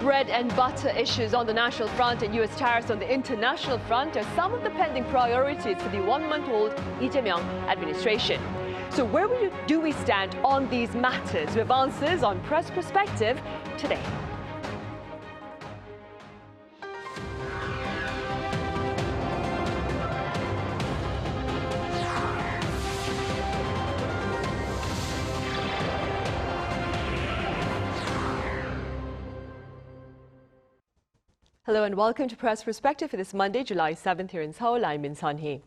bread and butter issues on the national front and U.S. tariffs on the international front are some of the pending priorities for the one-month-old Lee Jae Myung administration. So where do we stand on these matters? We have answers on Press Perspective today. Hello and welcome to Press Perspective for this Monday, July 7th here in Seoul. I'm Min Sunhee.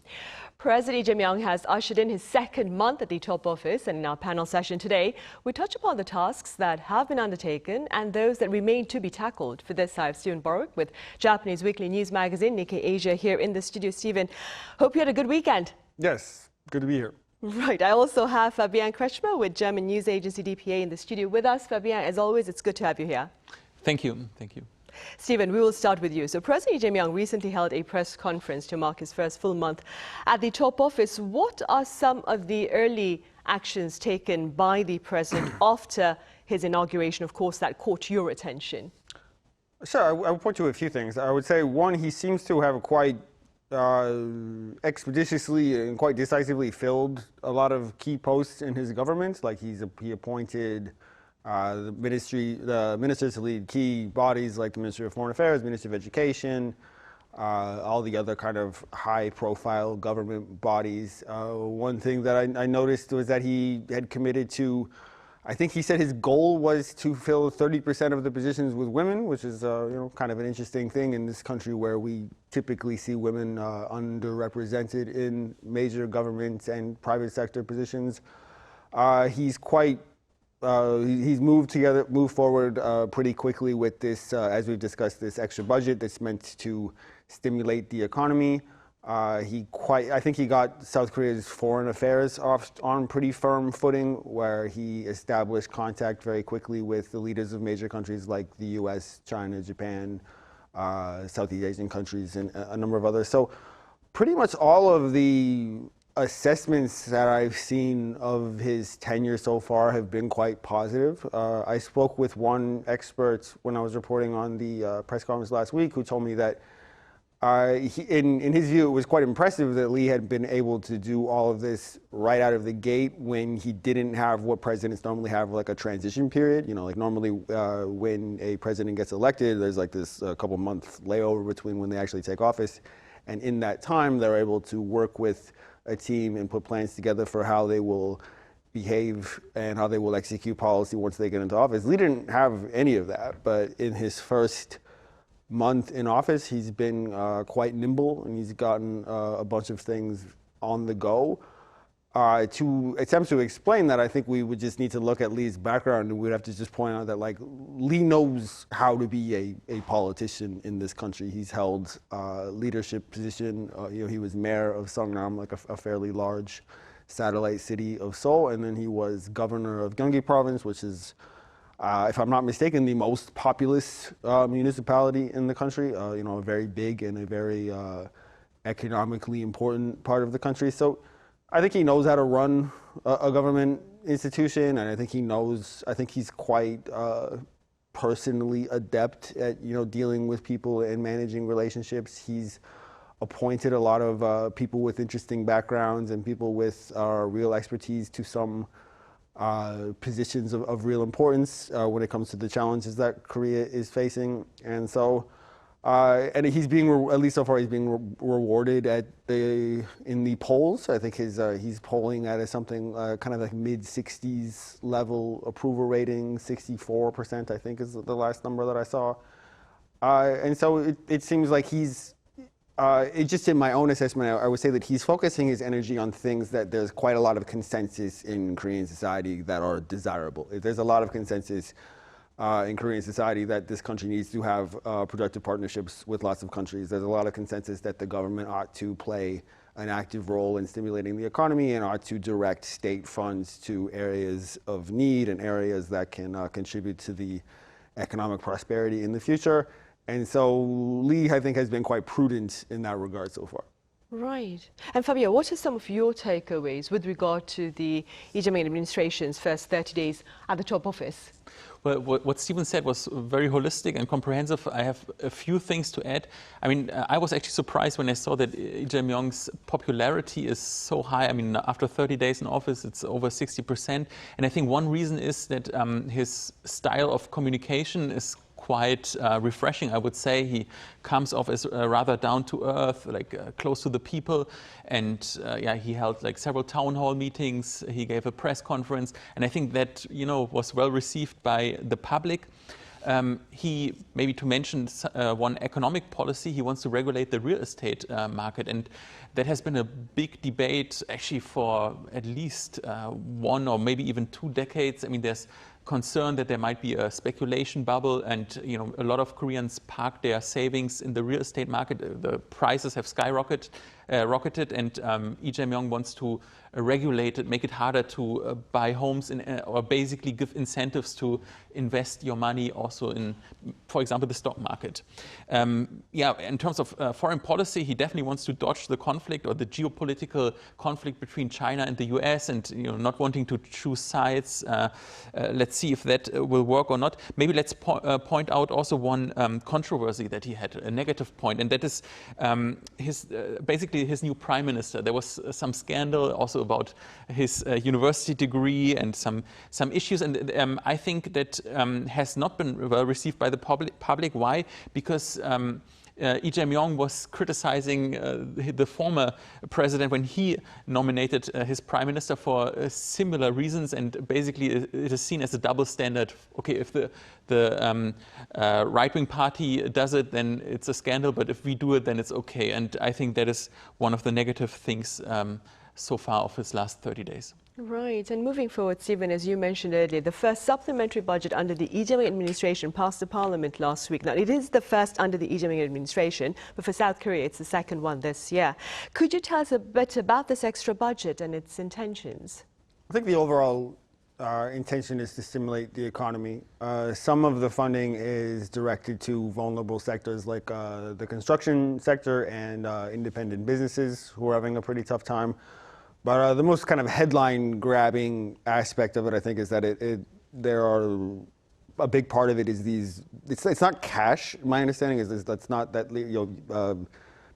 President Lee Jae Myung has ushered in his second month at the top office, and in our panel session today, we touch upon the tasks that have been undertaken and those that remain to be tackled. For this, I have Steven Borowiec with Japanese weekly news magazine Nikkei Asia here in the studio. Steven, hope you had a good weekend. Yes, good to be here. Right. I also have Fabian Kretschmer with German news agency DPA in the studio with us. Fabian, as always, it's good to have you here. Thank you. Thank you. Steven, we will start with you. So President Lee Jae Myung recently held a press conference to mark his first full month at the top office. What are some of the early actions taken by the president after his inauguration, of course, that caught your attention? Sure, I would point to a few things. I would say, one, he seems to have quite expeditiously and quite decisively filled a lot of key posts in his government. Like he appointed the ministers to lead key bodies like the Ministry of Foreign Affairs, Ministry of Education, all the other kind of high-profile government bodies. One thing that I noticed was that he had committed to, I think he said his goal was to fill 30% of the positions with women, which is kind of an interesting thing in this country where we typically see women underrepresented in major government and private sector positions. He's moved forward pretty quickly with this, as we've discussed, this extra budget that's meant to stimulate the economy. I think he got South Korea's foreign affairs on pretty firm footing, where he established contact very quickly with the leaders of major countries like the U.S., China, Japan, Southeast Asian countries, and a number of others. So pretty much all of the assessments that I've seen of his tenure so far have been quite positive. I spoke with one expert when I was reporting on the press conference last week who told me that in his view, it was quite impressive that Lee had been able to do all of this right out of the gate when he didn't have what presidents normally have, like a transition period. You know, like normally when a president gets elected, there's like this couple-month layover between when they actually take office. And in that time, they're able to work with a team and put plans together for how they will behave and how they will execute policy once they get into office. Lee didn't have any of that, but in his first month in office, he's been quite nimble, and he's gotten a bunch of things on the go. To attempt to explain that, I think we would just need to look at Lee's background, and we'd have to just point out that, like, Lee knows how to be a politician in this country. He's held leadership position. He was mayor of Seongnam, like a fairly large satellite city of Seoul, and then he was governor of Gyeonggi Province, which is, if I'm not mistaken, the most populous municipality in the country. A very big and a very economically important part of the country. So I think he knows how to run a government institution, and I think he's quite personally adept at dealing with people and managing relationships. He's appointed a lot of people with interesting backgrounds and people with real expertise to some positions of real importance when it comes to the challenges that Korea is facing. And so, and he's being, at least so far, he's being rewarded in the polls. I think he's polling at something kind of like mid-60s level approval rating. 64%, I think, is the last number that I saw. And so it seems like he's, just in my own assessment, I would say that he's focusing his energy on things that there's quite a lot of consensus in Korean society that are desirable. There's a lot of consensus in Korean society that this country needs to have productive partnerships with lots of countries. There's a lot of consensus that the government ought to play an active role in stimulating the economy and ought to direct state funds to areas of need and areas that can contribute to the economic prosperity in the future. And so Lee, I think, has been quite prudent in that regard so far. Right. And Fabio, what are some of your takeaways with regard to the Lee Jae Myung administration's first 30 days at the top office? Well, what Steven said was very holistic and comprehensive. I have a few things to add. I mean, I was actually surprised when I saw that Lee Jae Myung's popularity is so high. I mean, after 30 days in office, it's over 60%. And I think one reason is that his style of communication is quite refreshing, I would say. He comes off as rather down to earth, like close to the people, and yeah, he held like several town hall meetings. He gave a press conference, and I think that was well received by the public. He, maybe to mention one economic policy, he wants to regulate the real estate market, and that has been a big debate actually for at least 1 or maybe even 2 decades. I mean, there's concern that there might be a speculation bubble, and a lot of Koreans park their savings in the real estate market. The prices have skyrocketed, and Lee Jae Myung wants to regulate it, make it harder to buy homes, or basically give incentives to invest your money also in, for example, the stock market. Yeah, in terms of foreign policy, he definitely wants to dodge the conflict or the geopolitical conflict between China and the US, and not wanting to choose sides. Let's see if that will work or not. Maybe let's point out also one controversy that he had, a negative point, and that is basically his new prime minister. There was some scandal also about his university degree and some issues, and I think that has not been well received by the public. Why? Because Lee Jae Myung was criticizing the former president when he nominated his prime minister for similar reasons, and basically it is seen as a double standard. Okay, if the right-wing party does it, then it's a scandal, but if we do it, then it's okay. And I think that is one of the negative things so far of his last 30 days. Right, and moving forward, Steven, as you mentioned earlier, the first supplementary budget under the Lee Jae Myung administration passed the parliament last week. Now, it is the first under the Lee Jae Myung administration, but for South Korea, it's the second one this year. Could you tell us a bit about this extra budget and its intentions? I think the overall intention is to stimulate the economy. Some of the funding is directed to vulnerable sectors like the construction sector and independent businesses who are having a pretty tough time. But the most kind of headline-grabbing aspect of it, I think, is that a big part of it is it's not cash. My understanding is that's not that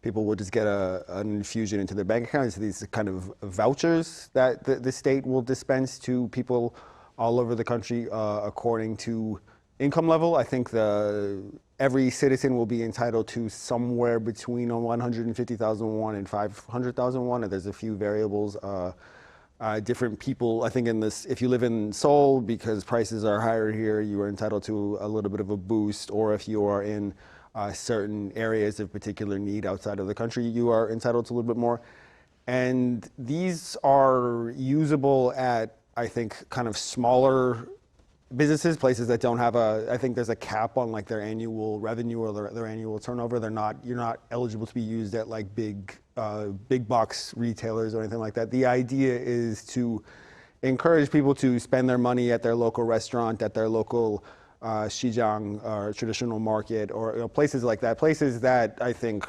people will just get an infusion into their bank account. It's these kind of vouchers that the state will dispense to people all over the country according to income level. I think every citizen will be entitled to somewhere between 150,000 won and 500,000 won. And there's a few variables. Different people, I think if you live in Seoul, because prices are higher here, you are entitled to a little bit of a boost. Or if you are in certain areas of particular need outside of the country, you are entitled to a little bit more. And these are usable at, I think, kind of smaller businesses, places that don't have I think there's a cap on like their annual revenue or their annual turnover. You're not eligible to be used at like big box retailers or anything like that. The idea is to encourage people to spend their money at their local restaurant, at their local shijang or traditional market, or places like that. Places that I think,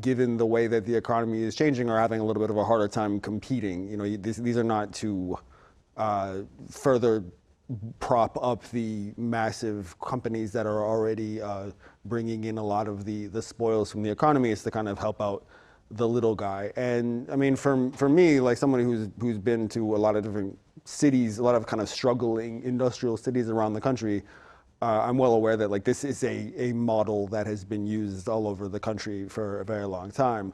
given the way that the economy is changing, are having a little bit of a harder time competing. These are not to further prop up the massive companies that are already bringing in a lot of the spoils from the economy. Is to kind of help out the little guy. And I mean, for me, like somebody who's been to a lot of different cities, a lot of kind of struggling industrial cities around the country, I'm well aware that like this is a model that has been used all over the country for a very long time.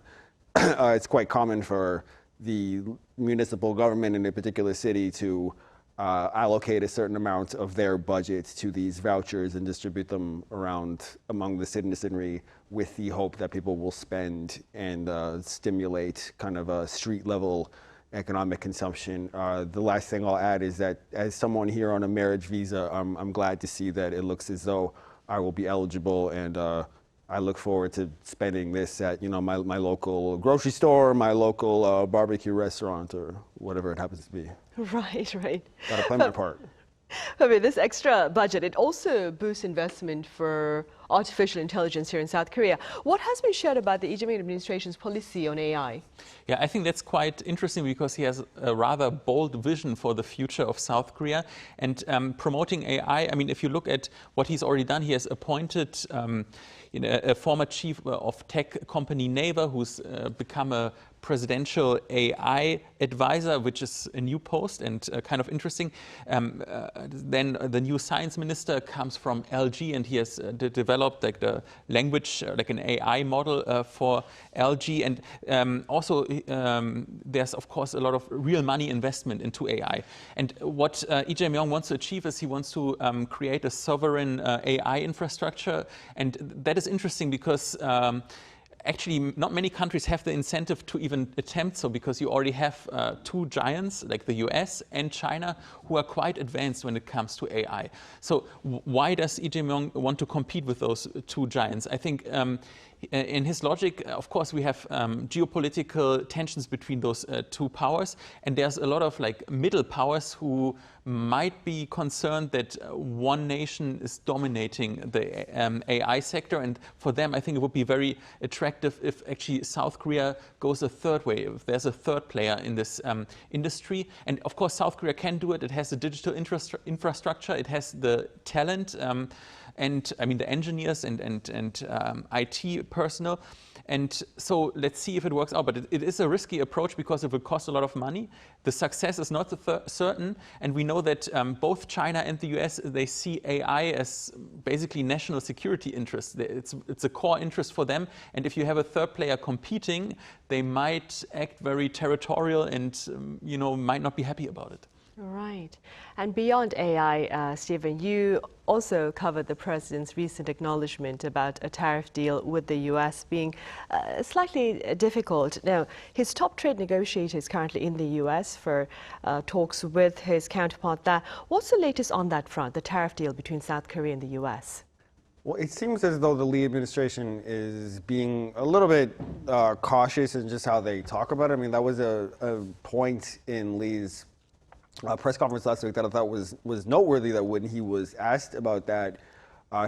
It's quite common for the municipal government in a particular city to allocate a certain amount of their budget to these vouchers and distribute them around among the citizenry with the hope that people will spend and stimulate kind of a street level economic consumption. The last thing I'll add is that as someone here on a marriage visa, I'm glad to see that it looks as though I will be eligible, and I look forward to spending this at my local grocery store, my local barbecue restaurant, or whatever it happens to be. Right. Gotta play my part. Fabian, this extra budget, it also boosts investment for artificial intelligence here in South Korea. What has been shared about the Lee Jae Myung administration's policy on AI? Yeah, I think that's quite interesting because he has a rather bold vision for the future of South Korea. And promoting AI, I mean, if you look at what he's already done, he has appointed a former chief of tech company Naver, who's become a presidential AI advisor, which is a new post and kind of interesting. Then the new science minister comes from LG, and he has developed like the language, like an AI model for LG. And also there's of course a lot of real money investment into AI. And what Lee Jae Myung wants to achieve is he wants to create a sovereign AI infrastructure. And that is interesting because actually, not many countries have the incentive to even attempt so, because you already have two giants like the US and China who are quite advanced when it comes to AI. So why does Lee Jae Myung want to compete with those two giants? I think in his logic, of course, we have geopolitical tensions between those two powers, and there's a lot of like middle powers who might be concerned that one nation is dominating the AI sector, and for them, I think it would be very attractive if actually South Korea goes a third way, if there's a third player in this industry. And of course, South Korea can do it. It has the digital infrastructure, it has the talent, and I mean the engineers and IT personnel. And so let's see if it works out. But it is a risky approach because it will cost a lot of money. The success is not certain. And we know that both China and the US, they see AI as basically national security interests. It's a core interest for them. And if you have a third player competing, they might act very territorial and might not be happy about it. Right. And beyond AI, Steven, you also covered the president's recent acknowledgement about a tariff deal with the US being slightly difficult. Now, his top trade negotiator is currently in the US for talks with his counterpart there. What's the latest on that front, the tariff deal between South Korea and the US? Well, it seems as though the Lee administration is being a little bit cautious in just how they talk about it. I mean, that was a point in Lee's press conference last week that I thought was noteworthy, that when he was asked about that,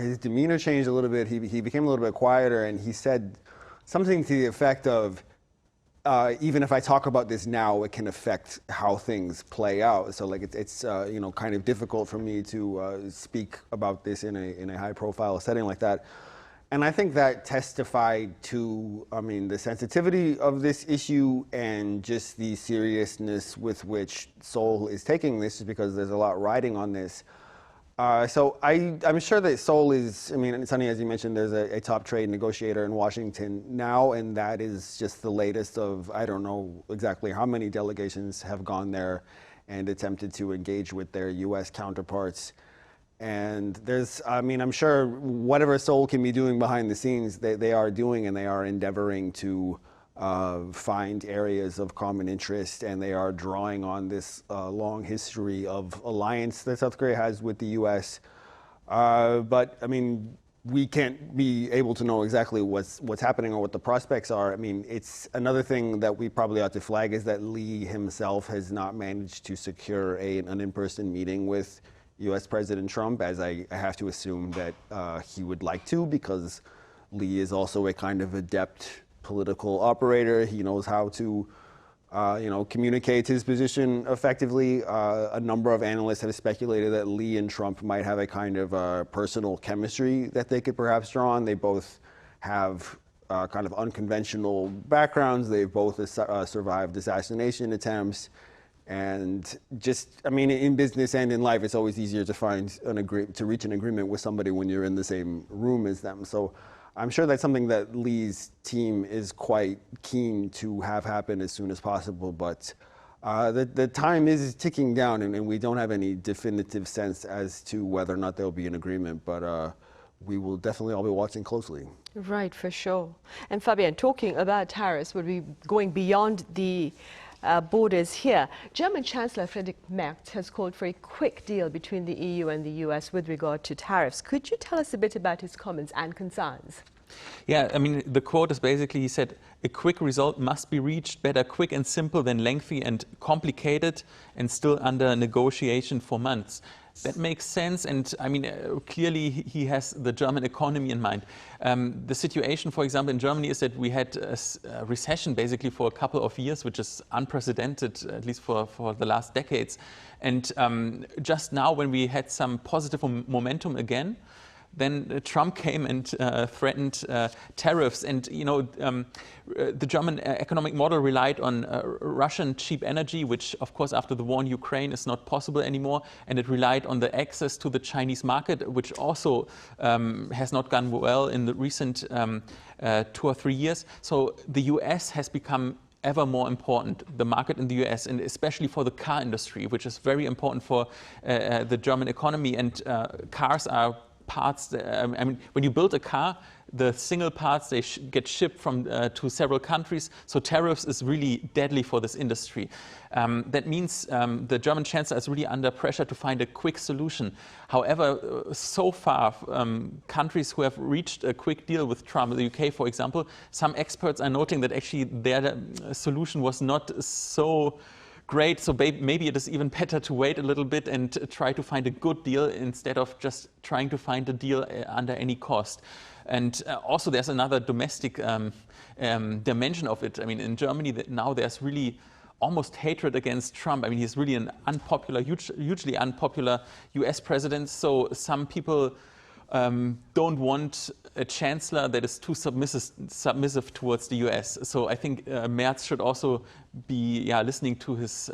his demeanor changed a little bit. He became a little bit quieter, and he said something to the effect of, even if I talk about this now, it can affect how things play out. So like it's kind of difficult for me to speak about this in a high-profile setting like that. And I think that testified to, the sensitivity of this issue and just the seriousness with which Seoul is taking this, because there's a lot riding on this. So I'm sure that Seoul is, Sunhee, as you mentioned, there's a top trade negotiator in Washington now, and that is just the latest of, I don't know exactly how many delegations have gone there and attempted to engage with their US counterparts. And there's, I'm sure whatever Seoul can be doing behind the scenes, they are doing, and they are endeavoring to find areas of common interest, and they are drawing on this long history of alliance that South Korea has with the US. But we can't be able to know exactly what's happening or what the prospects are. It's another thing that we probably ought to flag is that Lee himself has not managed to secure an in-person meeting with US President Trump, as I have to assume that he would like to, because Lee is also a kind of adept political operator. He knows how to, communicate his position effectively. A number of analysts have speculated that Lee and Trump might have a kind of personal chemistry that they could perhaps draw on. They both have kind of unconventional backgrounds. They've both survived assassination attempts. And just, in business and in life, it's always easier to reach an agreement with somebody when you're in the same room as them. So I'm sure that's something that Lee's team is quite keen to have happen as soon as possible. But the time is ticking down, and we don't have any definitive sense as to whether or not there'll be an agreement. But we will definitely all be watching closely. Right, for sure. And Fabian, talking about tariffs, would be going beyond the borders here. German Chancellor Friedrich Merz has called for a quick deal between the EU and the US with regard to tariffs. Could you tell us a bit about his comments and concerns? Yeah, I mean, the quote is basically, he said, a quick result must be reached, better quick and simple than lengthy and complicated and still under negotiation for months. That makes sense, and I mean, clearly he has the German economy in mind. The situation, for example, in Germany is that we had a recession basically for a couple of years, which is unprecedented, at least for the last decades. And just now, when we had some positive momentum again, then Trump came and threatened tariffs. And, you know, the German economic model relied on Russian cheap energy, which, of course, after the war in Ukraine is not possible anymore. And it relied on the access to the Chinese market, which also has not gone well in the recent 2 or 3 years. So the US has become ever more important, the market in the US, and especially for the car industry, which is very important for the German economy. And cars are parts, I mean, when you build a car, the single parts, they get shipped from to several countries. So tariffs is really deadly for this industry. That means the German chancellor is really under pressure to find a quick solution. However, so far, countries who have reached a quick deal with Trump, the UK, for example, some experts are noting that actually their solution was not so great, so maybe it is even better to wait a little bit and try to find a good deal instead of just trying to find a deal under any cost. And also there's another domestic dimension of it. I mean, in Germany now there's really almost hatred against Trump. I mean, he's really an unpopular, hugely unpopular US president, so some people don't want a chancellor that is too submissive towards the US. So I think Merz should also be listening to his,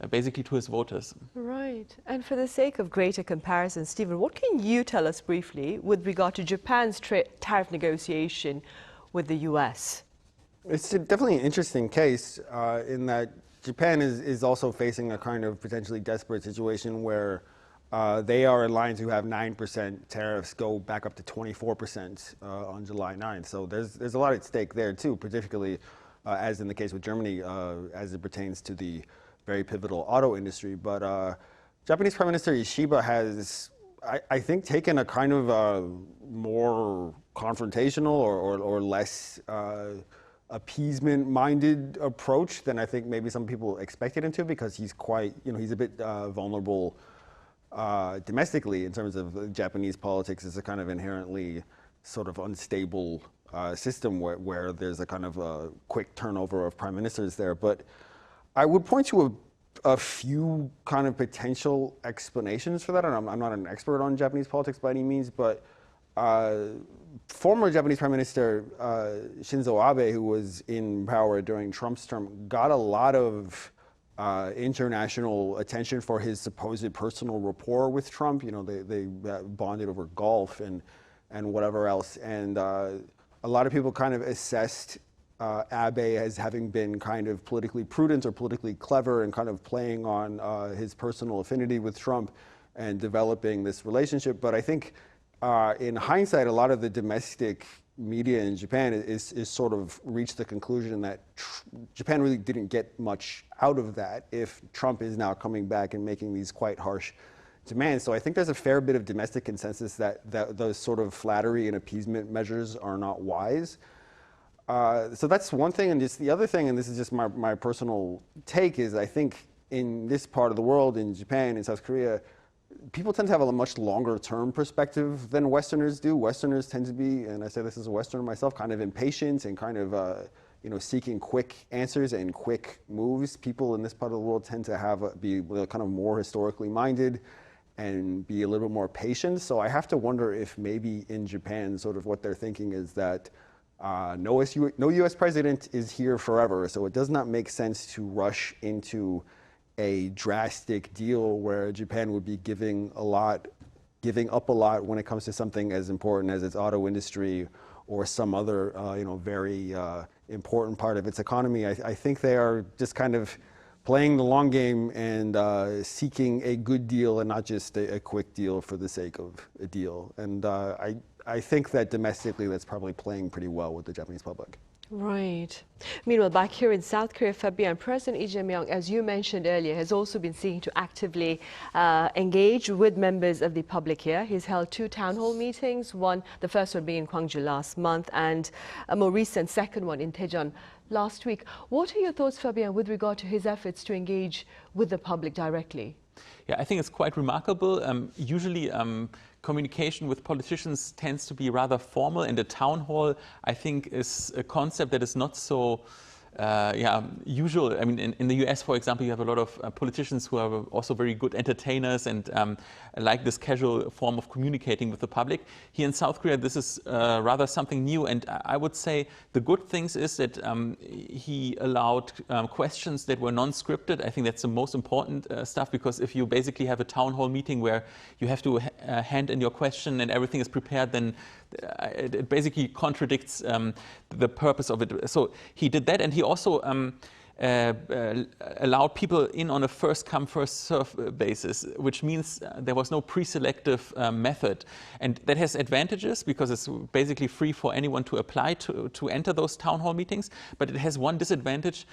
basically to his voters. Right. And for the sake of greater comparison, Stephen, what can you tell us briefly with regard to Japan's tariff negotiation with the US? It's definitely an interesting case in that Japan is also facing a kind of potentially desperate situation where they are in line to have 9% tariffs go back up to 24% on July 9th. So there's a lot at stake there too, particularly as in the case with Germany, as it pertains to the very pivotal auto industry. But Japanese Prime Minister Ishiba has, I think, taken a kind of more confrontational or less appeasement-minded approach than I think maybe some people expected him to, because he's quite, he's a bit vulnerable domestically in terms of Japanese politics. Is a kind of inherently sort of unstable system where there's a kind of a quick turnover of prime ministers there. But I would point to a few kind of potential explanations for that. And I'm not an expert on Japanese politics by any means, but former Japanese Prime Minister Shinzo Abe, who was in power during Trump's term, got a lot of international attention for his supposed personal rapport with Trump. They bonded over golf and whatever else. And a lot of people kind of assessed Abe as having been kind of politically prudent or politically clever and kind of playing on his personal affinity with Trump and developing this relationship. But I think in hindsight, a lot of the domestic media in Japan is sort of reached the conclusion that Japan really didn't get much out of that if Trump is now coming back and making these quite harsh demands. So I think there's a fair bit of domestic consensus that those sort of flattery and appeasement measures are not wise. So that's one thing. And just the other thing, and this is just my personal take, is I think in this part of the world, in Japan, in South Korea, people tend to have a much longer term perspective than Westerners do. Westerners tend to be, and I say this as a Westerner myself, kind of impatient and kind of seeking quick answers and quick moves. People in this part of the world tend to be kind of more historically minded and be a little bit more patient. So I have to wonder if maybe in Japan, sort of what they're thinking is that no US president is here forever. So it does not make sense to rush into a drastic deal where Japan would be giving up a lot when it comes to something as important as its auto industry or some other very important part of its economy. I think they are just kind of playing the long game and seeking a good deal and not just a quick deal for the sake of a deal. And I think that domestically that's probably playing pretty well with the Japanese public. Right. Meanwhile, back here in South Korea, Fabian, President Lee Jae Myung, as you mentioned earlier, has also been seeking to actively engage with members of the public here. He's held 2 town hall meetings, the first one being in Gwangju last month, and a more recent second one in Daejeon last week. What are your thoughts, Fabian, with regard to his efforts to engage with the public directly? Yeah, I think it's quite remarkable. Usually communication with politicians tends to be rather formal, and a town hall, I think, is a concept that is not so usual. I mean, in the US, for example, you have a lot of politicians who are also very good entertainers and like this casual form of communicating with the public. Here in South Korea, this is rather something new, and I would say the good things is that he allowed questions that were non-scripted. I think that's the most important stuff, because if you basically have a town hall meeting where you have to hand in your question and everything is prepared, then it basically contradicts the purpose of it. So he did that, and he also allowed people in on a first-come, first-served basis, which means there was no pre-selective method. And that has advantages, because it's basically free for anyone to apply to enter those town hall meetings. But it has one disadvantage.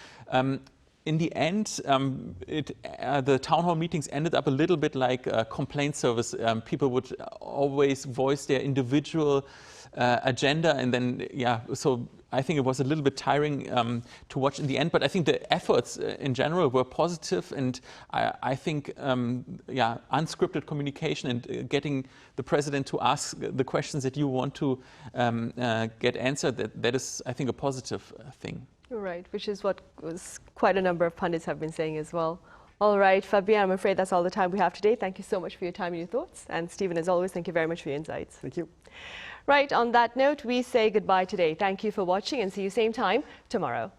In the end, the town hall meetings ended up a little bit like a complaint service. People would always voice their individual agenda, and then, so I think it was a little bit tiring to watch in the end. But I think the efforts in general were positive, and I think, unscripted communication and getting the president to ask the questions that you want to get answered, that is, I think, a positive thing. Right, which is what quite a number of pundits have been saying as well. All right, Fabian, I'm afraid that's all the time we have today. Thank you so much for your time and your thoughts. And Stephen, as always, thank you very much for your insights. Thank you. Right, on that note, we say goodbye today. Thank you for watching, and see you same time tomorrow.